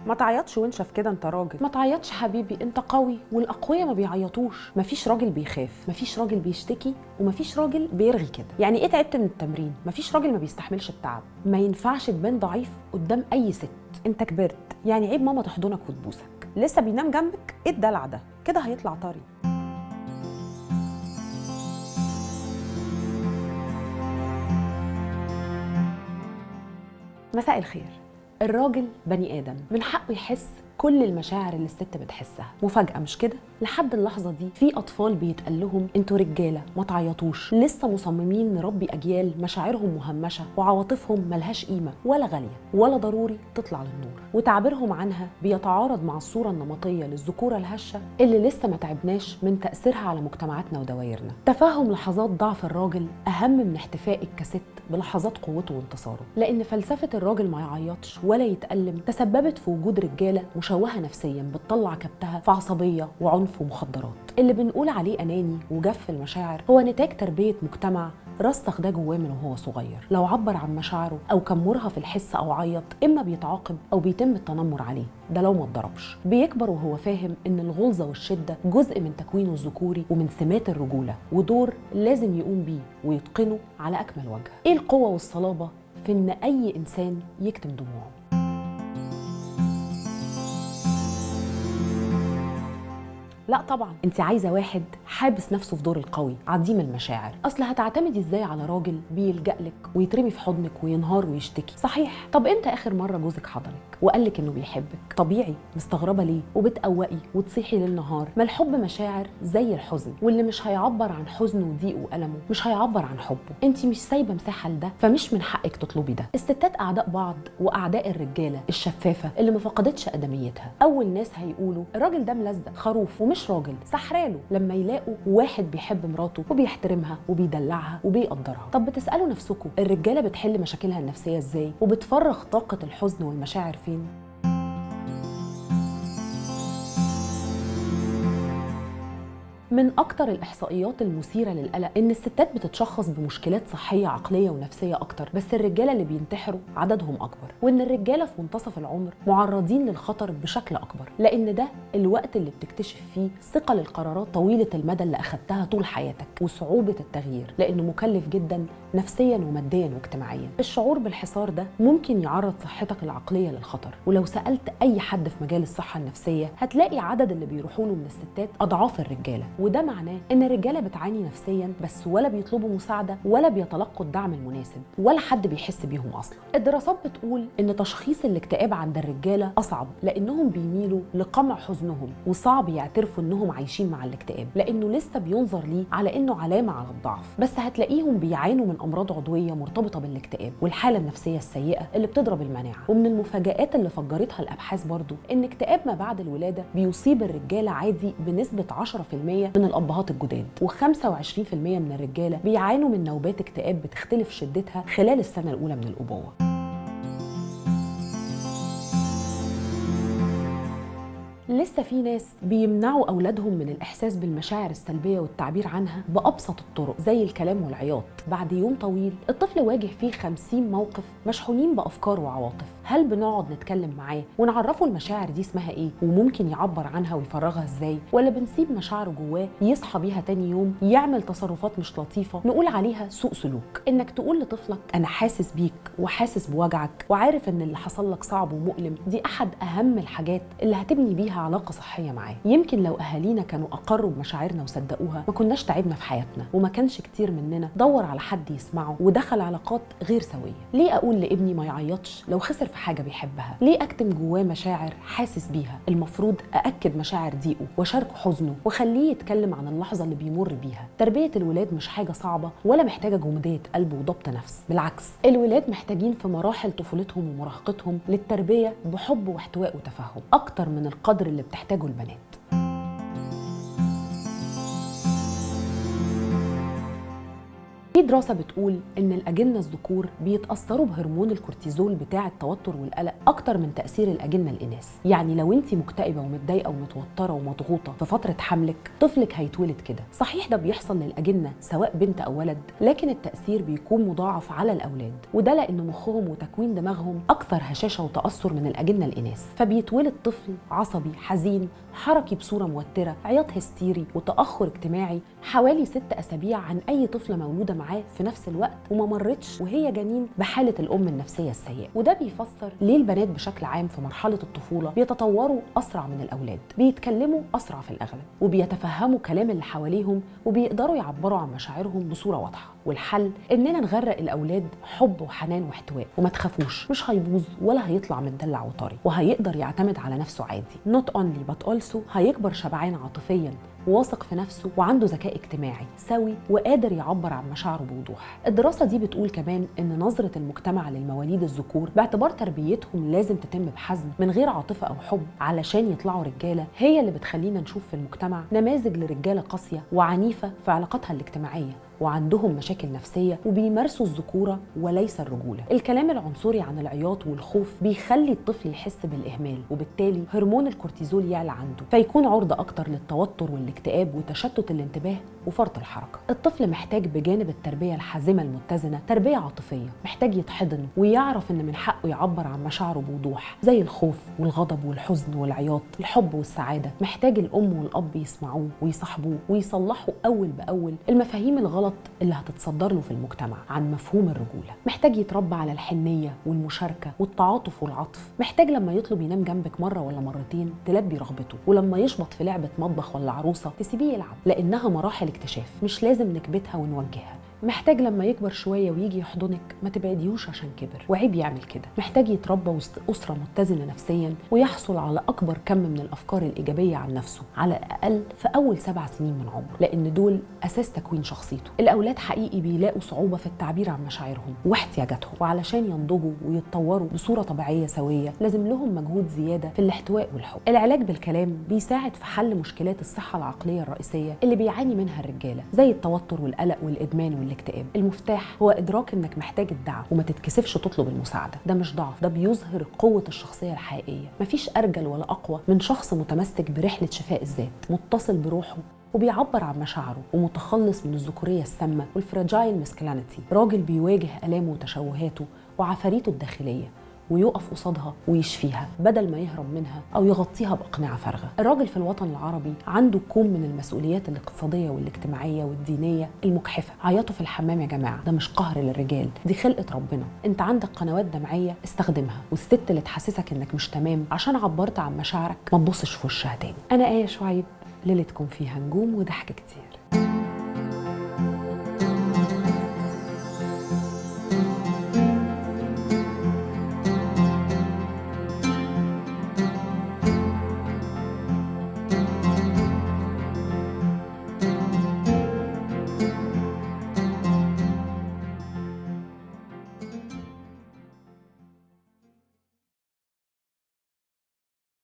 ما تعيطش وانشف كده، انت راجل. ما تعيطش حبيبي، انت قوي، والاقوياء ما بيعيطوش. مفيش راجل بيخاف، مفيش راجل بيشتكي، ومفيش راجل بيرغي كده. يعني ايه تعبت من التمرين؟ مفيش راجل ما بيستحملش التعب. ما ينفعش تبان ضعيف قدام اي ست. انت كبرت، يعني عيب ماما تحضنك وتبوسك. لسه بينام جنبك؟ ايه الدلع ده؟ كده هيطلع طري. مساء الخير. الراجل بني آدم، من حقه يحس كل المشاعر اللي الست بتحسها. مفاجأة مش كده؟ لحد اللحظة دي في أطفال بيتقال لهم انتوا رجالة ما تعيطوش. لسه مصممين نربي أجيال مشاعرهم مهمشة وعواطفهم ملهاش قيمة ولا غالية ولا ضروري تطلع للنور، وتعبيرهم عنها بيتعارض مع الصورة النمطية للذكورة الهشة اللي لسه ما تعبناش من تأثيرها على مجتمعاتنا ودوايرنا. تفهم لحظات ضعف الراجل أهم من احتفائك كست بلحظات قوته وانتصاره، لأن فلسفة الراجل ما يعيطش ولا يتألم تسببت في وجود رجالة مشوهة نفسيا بتطلع كبتها في عصبية وعنف ومخدرات. اللي بنقول عليه أناني وجف المشاعر هو نتاج تربية مجتمع رسخ ده جواه من وهو صغير. لو عبر عن مشاعره أو كان مرهف الحس أو عيط، إما بيتعاقب أو بيتم التنمر عليه. ده لو ما اتضربش. بيكبر وهو فاهم إن الغلظة والشدة جزء من تكوينه الذكوري ومن سمات الرجولة، ودور لازم يقوم بيه ويتقنه على أكمل وجه. إيه القوة والصلابة في إن أي إنسان يكتم دموعه؟ لا طبعا، انت عايزه واحد حابس نفسه في دور القوي عديم المشاعر. اصل هتعتمدي ازاي على راجل بيلجأ لك ويترمي في حضنك وينهار ويشتكي؟ صحيح. طب امتى اخر مره جوزك حضنك وقال لك انه بيحبك؟ طبيعي. مستغربه ليه وبتقوقي وتصيحي ليل نهار؟ ما الحب مشاعر زي الحزن، واللي مش هيعبر عن حزنه وضيقه وألمه مش هيعبر عن حبه. انت مش سايبه مساحه لده، فمش من حقك تطلبي ده. الستات اعداء بعض واعداء الرجاله الشفافه اللي ما فقدتش ادميتها. اول ناس هيقولوا الراجل ده ملزق خروف ومش راجل، سحراله لما يلاقوا واحد بيحب مراته وبيحترمها وبيدلعها وبيقدرها. طب بتسالوا نفسكم الرجاله بتحل مشاكلها النفسيه ازاي وبتفرغ طاقه الحزن والمشاعر فين؟ من أكتر الإحصائيات المثيرة للقلق إن الستات بتتشخص بمشكلات صحية عقلية ونفسية أكتر، بس الرجالة اللي بينتحروا عددهم أكبر، وإن الرجالة في منتصف العمر معرضين للخطر بشكل أكبر، لأن ده الوقت اللي بتكتشف فيه ثقل القرارات طويلة المدى اللي أخدتها طول حياتك وصعوبة التغيير، لأنه مكلف جدا نفسيا وماديا واجتماعيا. الشعور بالحصار ده ممكن يعرض صحتك العقلية للخطر، ولو سألت أي حد في مجال الصحة النفسية هتلاقي عدد اللي بيروحوا له من الستات أضعاف الرجالة. وده معناه ان الرجاله بتعاني نفسيا بس ولا بيطلبوا مساعده ولا بيتلقوا الدعم المناسب ولا حد بيحس بيهم اصلا. الدراسات بتقول ان تشخيص الاكتئاب عند الرجاله اصعب، لانهم بيميلوا لقمع حزنهم وصعب يعترفوا انهم عايشين مع الاكتئاب، لانه لسه بينظر ليه على انه علامه على الضعف. بس هتلاقيهم بيعانوا من امراض عضويه مرتبطه بالاكتئاب والحاله النفسيه السيئه اللي بتضرب المناعه. ومن المفاجآت اللي فجرتها الابحاث برضو ان اكتئاب ما بعد الولاده بيصيب الرجاله عادي بنسبه 10% من الأبهات الجداد، و25% من الرجالة بيعانوا من نوبات اكتئاب بتختلف شدتها خلال السنة الأولى من الأبوة. لسه في ناس بيمنعوا أولادهم من الإحساس بالمشاعر السلبية والتعبير عنها بأبسط الطرق زي الكلام والعياط. بعد يوم طويل الطفل واجه فيه 50 موقف مشحونين بأفكار وعواطف، هل بنقعد نتكلم معاه ونعرفه المشاعر دي اسمها إيه وممكن يعبر عنها ويفرغها إزاي، ولا بنسيب مشاعره جواه يصحى بيها تاني يوم يعمل تصرفات مش لطيفة نقول عليها سوء سلوك؟ إنك تقول لطفلك أنا حاسس بيك وحاسس بوجعك وعارف إن اللي حصل لك صعب ومؤلم، دي أحد أهم الحاجات اللي هتبني بيها علاقة صحية معاه. يمكن لو أهالينا كانوا أقروا بمشاعرنا وصدقوها ما كناش تعبنا في حياتنا، وما كانش كتير مننا دور على حد يسمعه ودخل علاقات غير سوية. ليه أقول لابني ما يعيطش لو خسر في حاجة بيحبها؟ ليه أكتم جواه مشاعر حاسس بيها؟ المفروض أأكد مشاعر ضيقه وشاركه حزنه وخليه يتكلم عن اللحظة اللي بيمر بيها. تربية الولاد مش حاجة صعبة ولا محتاجة جمودية قلب وضبط نفس، بالعكس الولاد محتاجين في مراحل طفولتهم ومراهقتهم للتربية بحب واحتواء وتفهم أكتر من القدر اللي بتحتاجه البنات. في دراسة بتقول إن الأجنة الذكور بيتأثروا بهرمون الكورتيزول بتاع التوتر والقلق أكتر من تأثير الأجنة الإناث. يعني لو أنت مكتئبة ومتضايقة ومتوترة ومضغوطة في فترة حملك، طفلك هيتولد كده. صحيح ده بيحصل للأجنة سواء بنت أو ولد، لكن التأثير بيكون مضاعف على الأولاد، وده لأن مخهم وتكوين دماغهم أكثر هشاشة وتأثر من الأجنة الإناث، فبيتولد طفل عصبي حزين حركي بصورة موترة، عياط هستيري وتأخر اجتماعي حوالي 6 أسابيع عن أي طفلة مولودة معاه في نفس الوقت وما مرتش وهي جنين بحالة الأم النفسية السيئة. وده بيفسر ليه البنات بشكل عام في مرحلة الطفولة بيتطوروا أسرع من الأولاد، بيتكلموا أسرع في الأغلب، وبيتفهموا كلام اللي حواليهم، وبيقدروا يعبروا عن مشاعرهم بصورة واضحة. والحل إننا نغرق الأولاد حب وحنان واحتواء، وما تخافوش مش هيبوظ ولا هيطلع متدلع وطري، وهيقدر يعتمد على نفسه عادي. not only but also هيكبر شبعان عاطفياً واثق في نفسه وعنده ذكاء اجتماعي سوي وقادر يعبر عن مشاعره بوضوح. الدراسة دي بتقول كمان إن نظرة المجتمع للمواليد الذكور باعتبار تربيتهم لازم تتم بحزم من غير عاطفة أو حب علشان يطلعوا رجالة، هي اللي بتخلينا نشوف في المجتمع نماذج لرجالة قاسية وعنيفة في علاقاتها الاجتماعية وعندهم مشاكل نفسية وبيمارسوا الذكورة وليس الرجولة. الكلام العنصري عن العياط والخوف بيخلي الطفل يحس بالإهمال، وبالتالي هرمون الكورتيزول يعلى عنده، فيكون عرضة أكتر للتوتر والاكتئاب وتشتت الانتباه وفرط الحركة. الطفل محتاج بجانب التربية الحازمة المتزنة تربية عاطفية، محتاج يتحضن ويعرف إن من حقه يعبر عن مشاعره بوضوح زي الخوف والغضب والحزن والعياط، الحب والسعادة. محتاج الأم والأب يسمعوه ويصاحبوه ويصلحوا أول بأول المفاهيم الغلط اللي هتتصدر له في المجتمع عن مفهوم الرجولة. محتاج يتربى على الحنية والمشاركة والتعاطف والعطف. محتاج لما يطلب ينام جنبك مرة ولا مرتين تلبي رغبته، ولما يشبط في لعبة مطبخ ولا عروسة تسيبيه يلعب، لأنها مراحل اكتشاف مش لازم نكبتها ونوجهها. محتاج لما يكبر شوية ويجي يحضنك ما تبعديهوش عشان كبر، وعيب يعمل كده. محتاج يتربى وسط أسرة متزنة نفسيا ويحصل على أكبر كم من الأفكار الإيجابية عن نفسه على الأقل في أول 7 سنين من عمره، لأن دول أساس تكوين شخصيته. الأولاد حقيقي بيلاقوا صعوبة في التعبير عن مشاعرهم واحتياجاتهم، وعلشان ينضجوا ويتطوروا بصورة طبيعية سوية لازم لهم مجهود زيادة في الاحتواء والحب. العلاج بالكلام بيساعد في حل مشكلات الصحة العقلية الرئيسية اللي بيعاني منها الرجالة زي التوتر والقلق والإدمان والاكتئاب. المفتاح هو إدراك إنك محتاج الدعم وما تتكسفش تطلب المساعدة. ده مش ضعف، ده بيظهر قوة الشخصية الحقيقية. مفيش أرجل ولا أقوى من شخص متمسك برحلة شفاء الذات، متصل بروحه وبيعبر عن مشاعره ومتخلص من الذكورية السامة والفراجايل ماسكلينيتي. راجل بيواجه آلامه وتشوهاته وعفاريته الداخلية ويقف قصادها ويشفيها بدل ما يهرب منها أو يغطيها بأقنعة فارغة. الراجل في الوطن العربي عنده كوم من المسؤوليات الاقتصادية والاجتماعية والدينية المجحفة. عيطوا في الحمام يا جماعة، ده مش قهر للرجال، دي خلقة ربنا. انت عندك قنوات دمعية استخدمها، والست اللي تحسسك انك مش تمام عشان عبرت عن مشاعرك ما تبصش في وشها تاني. أنا آية شعيب، ليلتكم فيها نجوم وضحك كتير.